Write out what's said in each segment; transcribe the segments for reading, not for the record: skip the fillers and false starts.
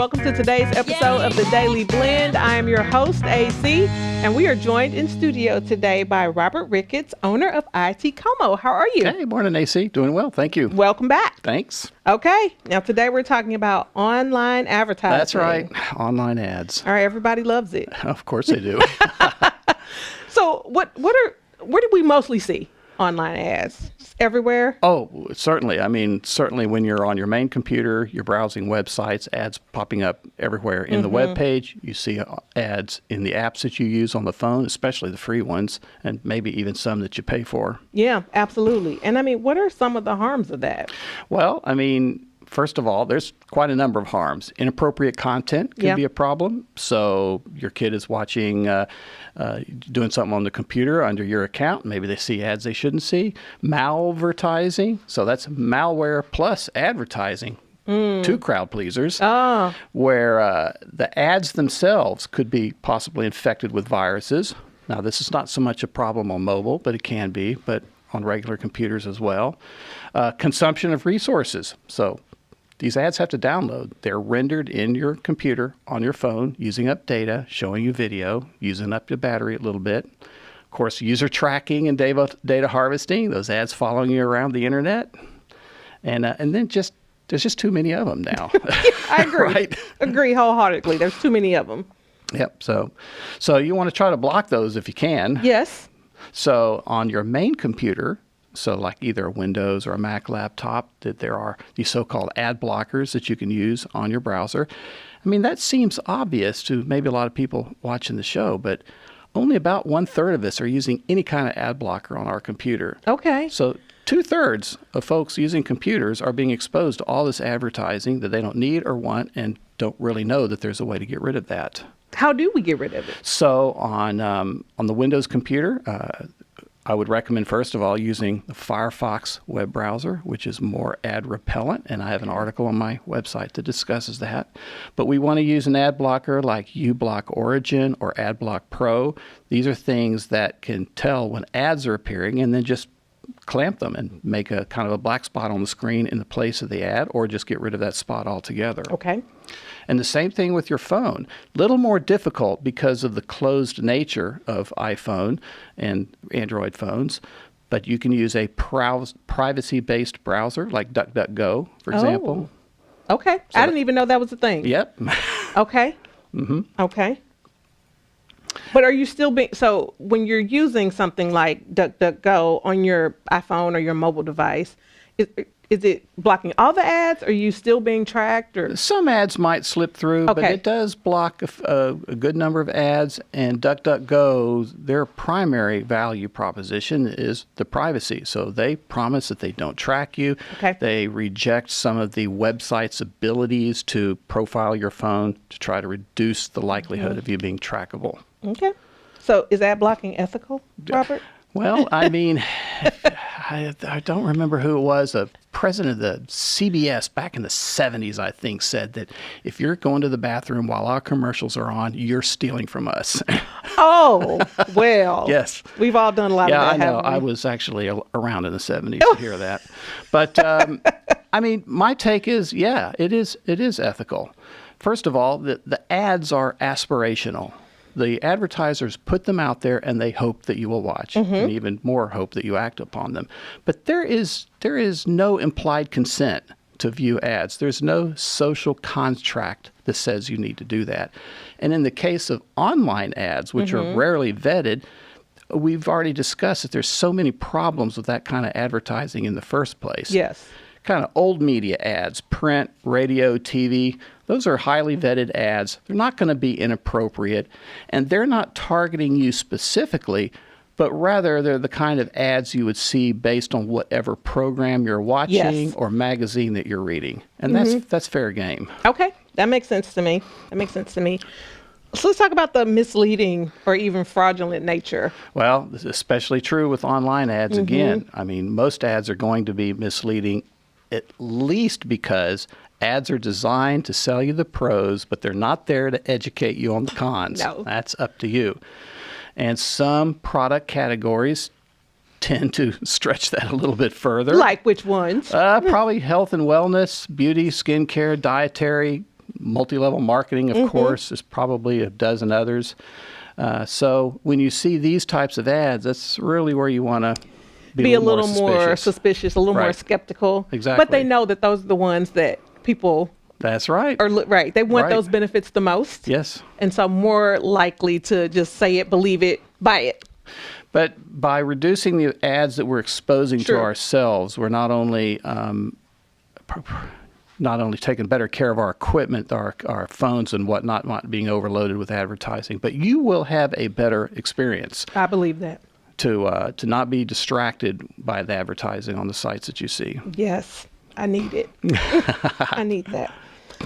welcome to today's episode of The Daily Blend. I am your host, AC, and we are joined in studio today by Robert Ricketts, owner of ITCOMO. How are you? Hey, morning, AC. Doing well, thank you. Welcome back. Thanks. Okay, now today we're talking about online advertising. That's right, online ads. All right, everybody loves it. Of course they do. So where do we mostly see online ads? Just everywhere? Oh, certainly. I mean, certainly when you're on your main computer, you're browsing websites, ads popping up everywhere. In the web page, you see ads in the apps that you use on the phone, especially the free ones, and maybe even some that you pay for. Yeah, absolutely. And I mean, what are some of the harms of that? Well, I mean, first of all, there's quite a number of harms. Inappropriate content can be a problem. So your kid is watching, doing something on the computer under your account. Maybe they see ads they shouldn't see. Malvertising. So that's malware plus advertising. Two crowd pleasers. Where the ads themselves could be possibly infected with viruses. Now, this is not so much a problem on mobile, but it can be, but on regular computers as well. Consumption of resources. So these ads have to download. They're rendered in your computer, on your phone, using up data, showing you video, using up your battery a little bit. Of course, user tracking and data harvesting, those ads following you around the internet. And then there's just too many of them now. I agree. Right? Agree wholeheartedly. There's too many of them. Yep. So you want to try to block those if you can. Yes. So on your main computer, so like either a Windows or a Mac laptop, that there are these so-called ad blockers that you can use on your browser. I mean, that seems obvious to maybe a lot of people watching the show, but only about 1/3 of us are using any kind of ad blocker on our computer. Okay. So 2/3 of folks using computers are being exposed to all this advertising that they don't need or want and don't really know that there's a way to get rid of that. How do we get rid of it? So on the Windows computer, I would recommend, first of all, using the Firefox web browser, which is more ad repellent, and I have an article on my website that discusses that. But we want to use an ad blocker like uBlock Origin or AdBlock Pro. These are things that can tell when ads are appearing and then just clamp them and make a kind of a black spot on the screen in the place of the ad, or just get rid of that spot altogether. Okay. And the same thing with your phone. Little more difficult because of the closed nature of iPhone and Android phones, but you can use a privacy-based browser like DuckDuckGo, for example. Okay. I didn't even know that was a thing. Yep. Okay. Okay. But are you still so when you're using something like DuckDuckGo on your iPhone or your mobile device, is it blocking all the ads? Are you still being tracked? Or some ads might slip through, but it does block a good number of ads. And DuckDuckGo, their primary value proposition is the privacy. So they promise that they don't track you. Okay. They reject some of the website's abilities to profile your phone to try to reduce the likelihood of you being trackable. Okay. So is ad blocking ethical, Robert? Well, I mean, I don't remember who it was. A president of the CBS back in the 70s, I think, said that if you're going to the bathroom while our commercials are on, you're stealing from us. Oh, well. Yes. We've all done a lot of that. Yeah, I know. Haven't we? I was actually around in the 70s to hear that. But, I mean, my take is, yeah, it is ethical. First of all, the ads are aspirational. The advertisers put them out there and they hope that you will watch, and even more hope that you act upon them. But there is no implied consent to view ads. There's no social contract that says you need to do that. And in the case of online ads, which are rarely vetted, we've already discussed that there's so many problems with that kind of advertising in the first place. Yes. Kind of old media ads, print, radio, TV, those are highly vetted ads. They're not going to be inappropriate, and they're not targeting you specifically, but rather they're the kind of ads you would see based on whatever program you're watching or magazine that you're reading. And that's fair game. Okay. That makes sense to me. So let's talk about the misleading or even fraudulent nature. Well, this is especially true with online ads again. I mean, most ads are going to be misleading, at least because ads are designed to sell you the pros, but they're not there to educate you on the cons. No. That's up to you. And some product categories tend to stretch that a little bit further. Like which ones? Probably health and wellness, beauty, skincare, dietary, Multi-level marketing, of course, is probably a dozen others. So when you see these types of ads, that's really where you want to be a little more suspicious, a little more Right. skeptical. Exactly. But they know that those are the ones that people That's right. are right. They want Right. those benefits the most. Yes. And so more likely to just say it, believe it, buy it. But by reducing the ads that we're exposing Sure. to ourselves, we're not only taking better care of our equipment, our phones and whatnot, not being overloaded with advertising, but you will have a better experience I believe that. to not be distracted by the advertising on the sites that you see. Yes, I need it. I need that.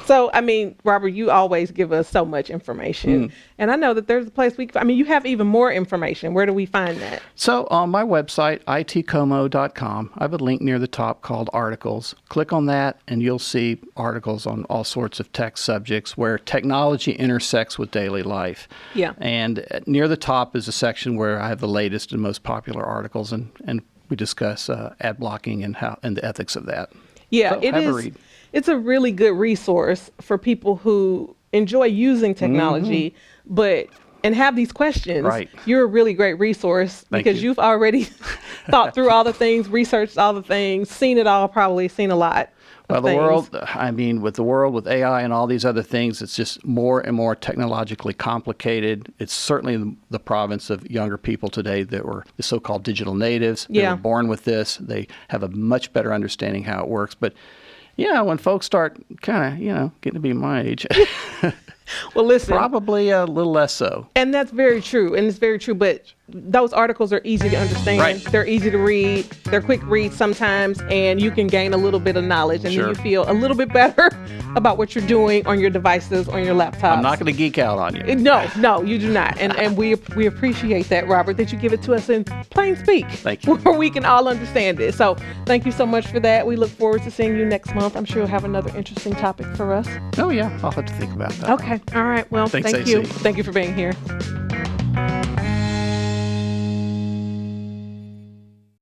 So, I mean, Robert, you always give us so much information. And I know that there's a place you have even more information. Where do we find that? So on my website, ITCOMO.com, I have a link near the top called Articles. Click on that and you'll see articles on all sorts of tech subjects where technology intersects with daily life. Yeah. And near the top is a section where I have the latest and most popular articles, and we discuss ad blocking and the ethics of that. Yeah, So it have a is. read. It's a really good resource for people who enjoy using technology, and have these questions. Right. You're a really great resource Thank because you. you've already thought through all the things, researched all the things, seen it all, probably seen a lot. Well, of the things. world, with AI and all these other things, it's just more and more technologically complicated. It's certainly the province of younger people today that were the so-called digital natives. They Yeah. were born with this. They have a much better understanding how it works. But yeah, when folks start kind of, getting to be my age, Well, listen. probably a little less so. And that's very true. And it's very true. But those articles are easy to understand. Right. They're easy to read. They're quick reads sometimes. And you can gain a little bit of knowledge. And Sure. then you feel a little bit better about what you're doing on your devices, on your laptops. I'm not going to geek out on you. No, you do not. And we appreciate that, Robert, that you give it to us in plain speak. Thank you. Where we can all understand it. So thank you so much for that. We look forward to seeing you next month. I'm sure you'll have another interesting topic for us. Oh, yeah. I'll have to think about that. Okay. All right. Well, Thanks, thank you. AC. Thank you for being here.